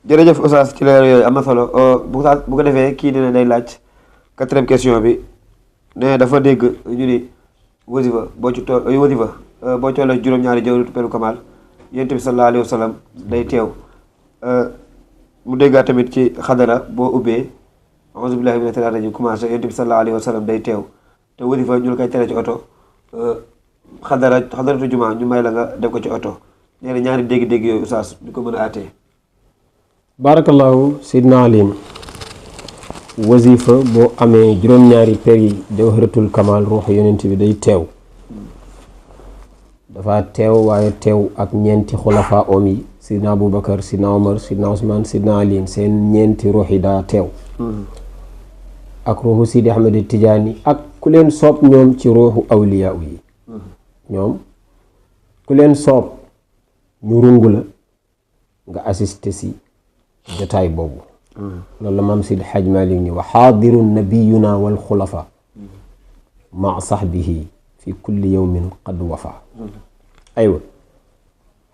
jërëjëf Oustaz ci leer yooyu am na solo bu ko defee kii dina day laaj 4e question bi ne dafa dégg ñu ni wasifa boo ci tool wasifa boo tollee juróom-ñaari jawharatul peru kamal yonent bi sallallahu alayhi wa sallam day teew mu déggaat tamit ci xadara boo ubbee a'uuzu billahi mina shaytaani rajiim commencé yonent bi sallallahu alayhi wa sallam day teew te wasifa ñu la koy tere ci oto xadaratu jumaa ñu may la nga def ko ci oto nee na ñaari dégg-dégg yooyu Oustaz ñu ko mën a àttee. barakallahu sidna alim wasifa boo amee juróom-ñaari peri jawharatul kamal ruuxu yonent bi day teew dafa teew waaye teew ak ñeenti xulafa om yi sidna aboubacar sidna omar sidna ousmane sidna ali seen ñeenti ruux yi daa teew ak ruuxu sidi ahmed tijaani ak ku leen soob ñoom ci ruuxu awliya yi ñoom ku leen soob ñu rungu la nga assisté si jotaay boobu loolu la maam Sidi Haj Malik ni wa xaadiru nabiyuna wal xulafa ma sahbihi fi kulli yawmin qad wafa aywa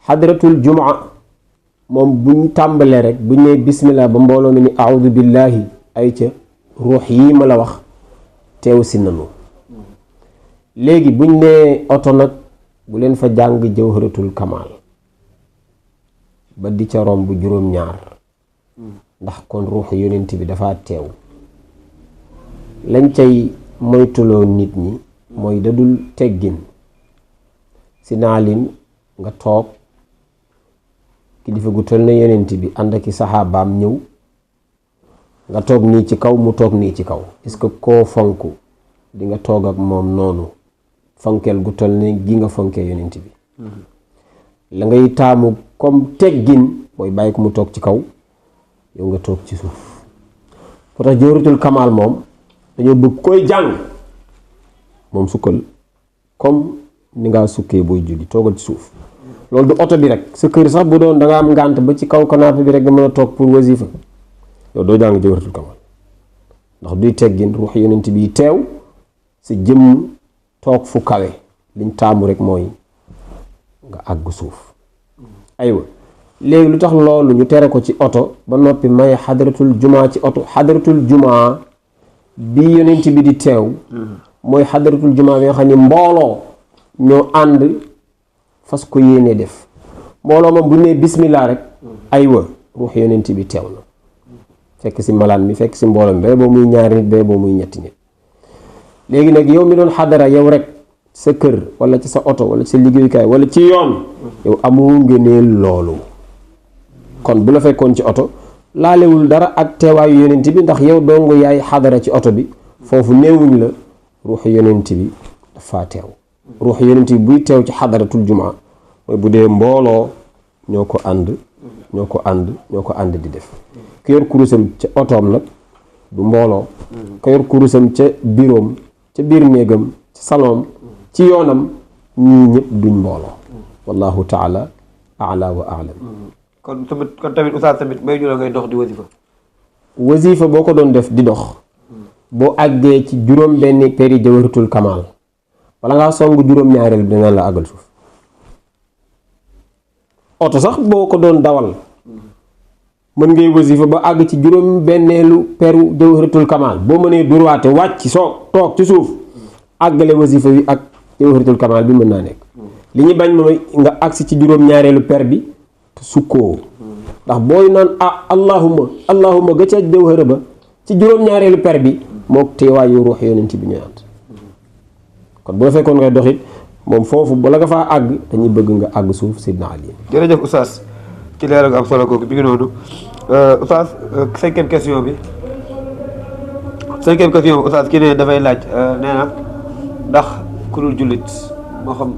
xadratul jumaa moom buñ tàmbalee rek buñ ne bismillah ba mbooloo mi ni audu billahi ay ca ruux yi ma la wax teew si nanu léegi buñ ne oto nag bu leen fa jàng jawharatul kamal ba di ca romb juróom-ñaar ndax kon ruuxu yonent bi dafa teew lañ cay moytuloo nit ñi mooy dadul teggin si naalin nga toog kilifa gu toll na yonent bi ànd ak i saxaabaam ñëw nga toog nii ci kaw mu toog nii ci kaw est-ce que koo fonk di nga toog ak moom noonu fonkeel gu toll ni gi nga fonkee yonent bi la ngay taamu comme teggin mooy bàyyi ko mu toog ci kaw yow nga toog ci suuf moo tax jawharatul kamal moom dañoo bëgg koy jàng moom sukkal comme ni ngaa sukkee booy julli toogal ci suuf loolu du oto bi rek sa kër sax bu doon da nga am ngànt ba ci kaw canapé bi rek nga mën a toog pour wasifa yow doo jàng jawharatul kamal ndax duy teggin ruux yonent bi teew si jëmm toog fu kawe liñ taamu rek mooy nga àgg suuf aywa léegi lu tax loolu ñu tere ko ci oto ba noppi may xadratul jumaa ci oto xadratul jumaa bi yonent bi di teew mooy xadratul jumaa bi nga xam ne mbooloo ñoo ànd fas ko yéene def mbooloo moom bu nee bismillah rek aywa ruux yonent bi teew na fekk si malaan mi fekk si mbooloo mi bee boo muy ñaari nit bee boo muy ñetti nit léegi nag yow mi doon xadara yow rek sa kër wala ci sa oto wala ci sa liggéeyukaay wala ci yoon yow amoo ngëneel loolu kon bu la fekkoon ci oto laalewul dara ak teewaayu yonent bi ndax yow dongo yaay xadara ci oto bi foofu néewuñ la ruuxu yonent bi dafa teew ruuxu yonent bi buy teew ci xadaratul jumaa mooy bu dee mbooloo ñoo ko ànd di def ku yor kurusam ca otoom nag du mbooloo ku yor kurusam ca biroom ca biir néegam ca saloom ci yoonam ñii ñëpp duñ mbooloo wallahu taala ala wa alam kon tamit Oustaz tamit may ñu la ngay dox di wasifa boo ko doon def di dox boo àggee ci juróom benn peri jawharatul kamal wala ngaa song juróom-ñaareel bi dina la àggal suuf oto sax boo ko doon dawal mën ngay wasifa ba àgg ci juróom benneelu peru jawharatul kamal boo mënee durwaate wàcc soo toog ci suuf àggale wasifa bi ak jawharatul kamal bi mën naa nekk li ñu bañ mooy nga agsi ci juróom-ñaareelu per bi te sukkoo ndax booy naan allahumma ga ca jawhara ba ci juróom-ñaareelu per bi mook teewaayu ruux yonent bi ñuy ànd kon bu la fekkoon ngay doxit moom foofu bala nga faa àgg dañuy bëgg nga àgg suuf sidna Ali. jërëjëf Oustaz ci leeral nga am solo kooku bi ngi noonu Oustaz 5e question bi Oustaz kii ne dafay laaj nee na ndax ku dul jullit moo xam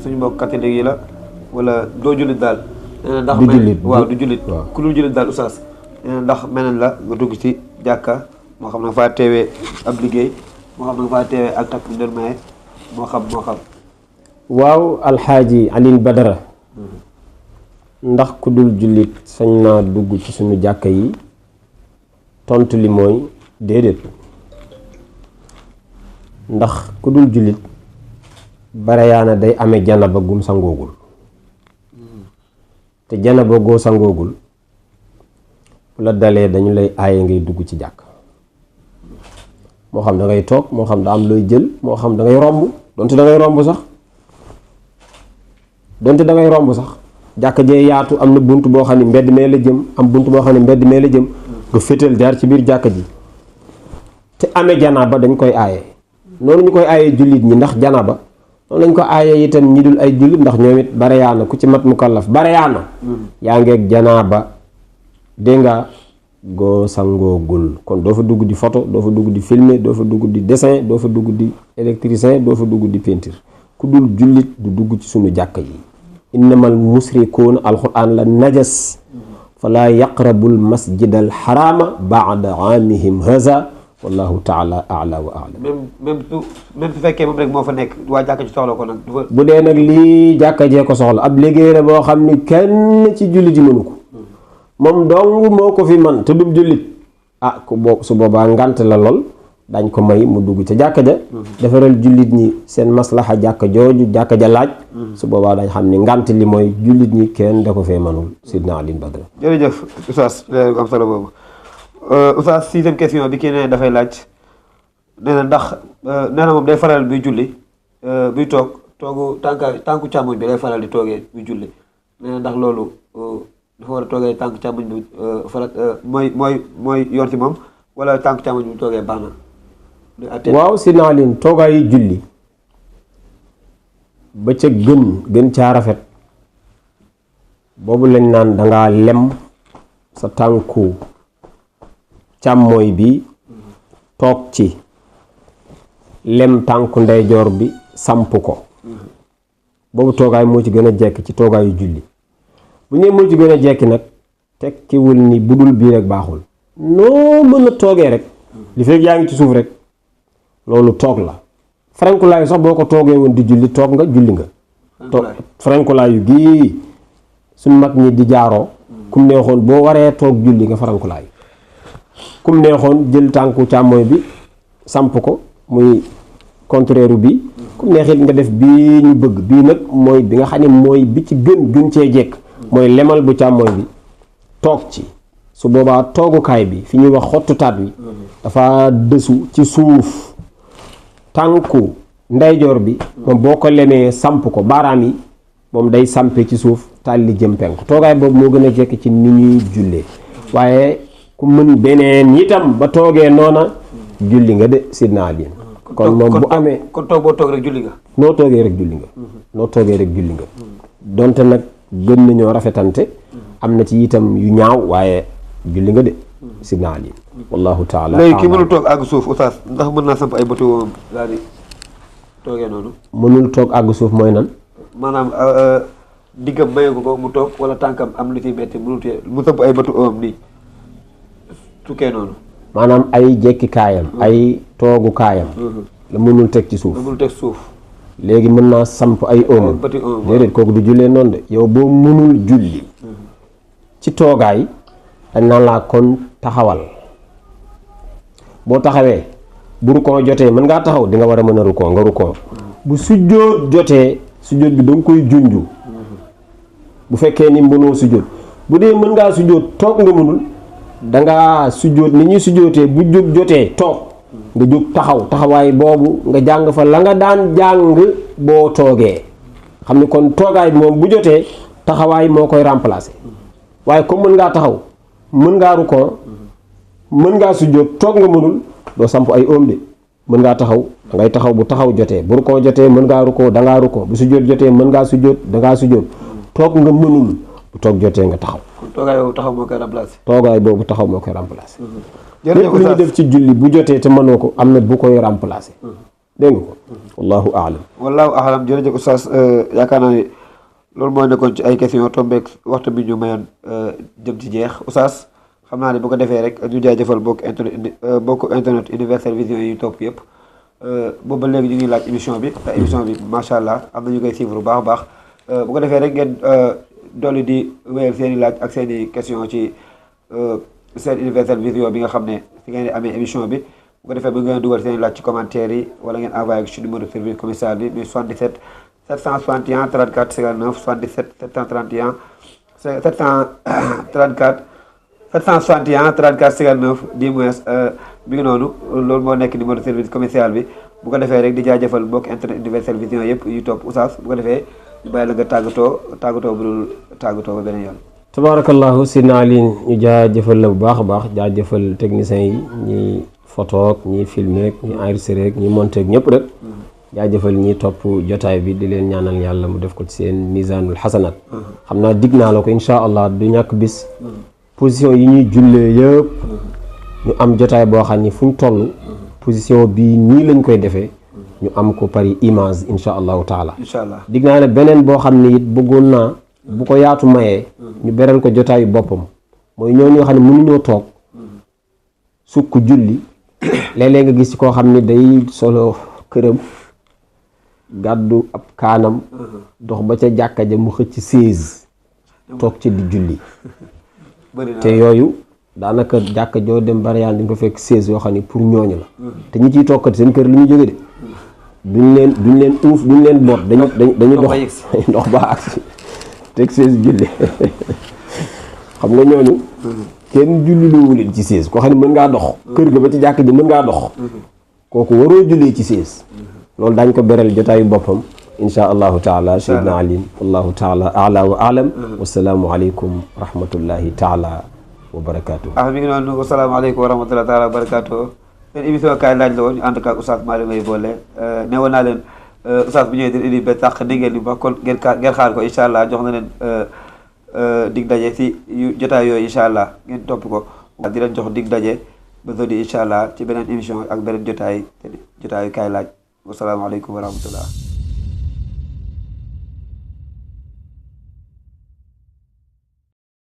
suñu mbokk catholique yi la wala doo jullit daal nee na ndax du jullit ku dul jullit daal Oustaz nee na ndax meneen la nga dugg ci jàkka moo xam nga faa teewee ab liggéey moo xam nga faa teewee ak takk ndër maye moo xam waaw alxaaji Alioune Badara ndax ku dul jullit sañ naa dugg ci suñu jàkka yi tontu li mooy déedéet ndax ku dul jullit barayaana day amee janaba gum sangoogul te janaba goo sangoogul bu la dalee dañu lay aaye ngay dugg ci jàkk moo xam da ngay toog moo xam da am looy jël moo xam da ngay romb donte da ngay romb sax jàkk jee yaatu am na bunt boo xam ne mbedd mee la jëm am bunt boo xam ne mbedd mee la jëm nga féetal jaar ci biir jàkk ji te amee janaaba dañ koy aaye noonu ñu koy aaye jullit ñi ndax janaaba noonu lañ ko aaye itam ñi dul ay jullit ndax ñoom it bareyaana ku ci mat mukallaf bareyaana yaa ngeeg janaaba dégg nga goo sangoogul kon doo fa dugg di photo doo fa dugg di filmer doo fa dugg di dessin doo fa dugg di électricien doo fa dugg di peinture ku dul jullit du dugg ci sunu jàkk yi innamal musrikuuna alquran la najas fala yaqrabul masjidal xaraama baada aamihim haza wallahu taala ala wa alam même su fekkee moom rek moo fa nekk waa jàkka ci soxla ko nag bu dee nag lii jàkka jee ko soxla ab liggéey la boo xam ni kenn ci jullit yi mënu ko moom dong moo ko fi man te dum jullit su boobaa ngant la lool dañ ko may mu dugg ca jàkka ja defaral jullit ñi seen maslaxa jàkka jooju jàkka ja laaj su boobaa dañ xam ni ngant li mooy jullit ñi kenn da ko fee manul Sidna Alioune Badara jërëjëf Oustaz leer am solo boobu Oustaz 6e question bi kii nee dafay laaj nee na ndax nee na moom day faral buy julli buy toogu tànku càmmoñ bi day faral di toogee buy julli nee na ndax loolu dafa war a toogee tànku càmmoñ bi mooy yoon ci moom wala tànku càmmoñ bi toogee baax na waaw Sidna Alioune toogaayu julli ba ca gën caa rafet boobu lañ naan dangaa lem sa tànku càmmooy bi toog ci lem tànku ndeyjoor bi samp ko boobu toogaay moo ci gën a jekk ci toogaayu julli bu ñëwee moo ci gën a jekki nag tekkiwul ni budul bii rek baaxul noo mën a toogee rek li fekk yaa ngi ci suuf rek loolu toog la frankulaayu sax boo ko toogee woon di julli toog nga julli nga frankulaayu gii suñ mag ñi di jaaroo kum neexoon boo waree toog julli nga frankulaayu kum neexoon jël tànku càmmooy bi samp ko muy contraire bi kum neexit nga def bii ñu bëgg bii nag mooy bi nga xam ne mooy bi ci gën cee jekk mooy lemal bu càmmooy bi toog ci su boobaa toogukaay bi fi ñuy wax xottu taat wi dafa dësu ci suuf tànku ndeyjoor bi moom boo ko lemee samp ko baaraam yi moom day sampe ci suuf tàlli jëm penku toogaay boobu moo gën a jekk ci ni ñuy jullee waaye ku mën beneen itam ba toogee noona julli nga de Sidna Alioune kon moom bu amee kon toog boo toog rek julli nga noo toogee rek julli nga donte nag gën nañoo rafetante am na ci itam yu ñaaw waaye julli nga de Sidna Alioune wallahu taala léegi ki mënul toog àgg suuf Oustaz ndax mën naa samp ay bëtu woom daal di toogee noonu mënul toog àgg suuf mooy nan maanaam diggam mayeeku ko mu toog wala tànkam am lu ciy metti mënul tee mu samp ay bëtu woom nii tukkee noonu maanaam ay jekki kaayam ay toogu kaayam la mënul teg ci suuf léegi mën naa samp ay oomam déedéet kooku du jullee noonu de yow boo mënul julli ci toogaay dañ naan laa kon taxawal boo taxawee bu rukkoo jotee mën ngaa taxaw di nga war a mën a rukkoo nga rukkoo bu sujjóot jotee sujjóot bi da nga koy junju bu fekkee ni mënoo sujjóot bu dee mën ngaa sujjóot toog nga mënul dangaa sujjóot ni ñuy sujjóotee bu jóg jotee toog nga jóg taxawaay boobu nga jàng fa la nga daan jàng boo toogee xam ni kon toogaay bi moom bu jotee taxawaay moo koy remplacer waaye comme mën ngaa taxaw mën ngaa rukkoo mën ngaa sujjóot toog nga mënul doo samp ay oom de mën ngaa taxaw dangay taxaw bu taxaw jotee bu rukkoo jotee mën ngaa rukkoo dangaa rukkoo bu sujjóot jotee mën ngaa sujjóot dangaa sujjóot toog nga mënul bu toog jotee nga taxaw toogaay boobu taxaw moo koy remplacer toogaay boobu taxaw moo koy remplacer lépp lu ñu def ci julli bu jotee te mënoo ko am na bu koy remplacer dégg nga ko wallahu a'lam jërëjëf Oustaz yaakaar naa ni loolu moo nekkoon ci ay question tombeek waxtu bi ñu mayoon jëm ci jeex Oustaz xam naa ne bu ko defee rek ñu jaajëfal bokk internet Universel Vision yi topp yëpp boobu ba léegi ñu ngi laaj émission bi te émission bi macha allah am na ñu koy suivre bu baax a baax bu ko defee rek ngeen dolli di wéyal seen i laaj ak seen i question ci seen Universel Vision bi nga xam ne fi ngeen di amee émission bi bu ko defee bu ngeen dugal seen i laaj ci commentaire yi wala ngeen envoyé ci numéro service commercial bi muy 77 761 34 59 77 731 734 761 34 59 10 moins mi ngi noonu loolu moo nekk numéro service commercial bi bu ko defee rek di jaajëfal mbokk internet Universel Vision yëpp yu topp Oustaz bu ko defee ñu bàyyi la nga tàggatoo bu dul tàggatoo ba beneen yoon. tabarakallahu sidna Ali ñu jaajëfal la bu baax a baax jaajëfal techniciens yi ñi photo ak ñi filmer ak ñi enregistré ak ñi monté ak ñëpp rek jaajëfal ñi topp jotaay bi di leen ñaanal yàlla mu def ko ci seen misanul xasanat xam naa dig naa la ko incha allah du ñàkk bis position yi ñuy jullee yëpp ñu am jotaay boo xam ni fu ñu toll position bii nii lañ koy defee ñu am ko pari image incha allahu taala incha allah dig naa ne beneen boo xam ne it bëggoon naa bu ko yaatu mayee ñu beral ko jotaayu boppam mooy ñoo ñoo xam ne mënuñoo toog sukk julli léeg-léeg nga gis ci koo xam ne day solo këram gàddu ab kaanam dox ba ca jàkka ja mu xëcc 16 toog ci di julli te yooyu daanaka jàkka joo dem bari yàlla di nga ko fekk 16 yoo xam ne pour ñooñu la te ñi ciy tokkat seen kër li ñu jóge de duñ leen uuf duñ leen boot dañu dox ba agsi teg 16 julli xam nga ñooñu kenn julli loowu leen ci 16 koo xam ne mën ngaa dox kër ga ba ci jàkk ji mën ngaa dox kooku waroo jullee ci 16 loolu daañ ko beral jotaayu boppam insha allahu taala sayyidina Ali wallahu taala a'la wa a'lam wasalaamu aleykum wa rahmatullahi taala wa barakatuh mi ngi noonu wasalaamaaleykum wa rahmatullahi taala wa barakatuh seen émission kaay laaj la woon ñu ànd ak Oustaz Malick Mbaye Bollé ne woon naa leen Oustaz bu ñëwee di indi ba tax di ngeen ni ba kon ngeen xaar ko incha allah jox na leen dig daje si jotaay yooyu incha allah ngeen topp ko di leen jox dig daje ba zodi incha allah ci beneen émission ak beneen jotaayu kaay laaj wasalaamaaleykum wa rahmatullah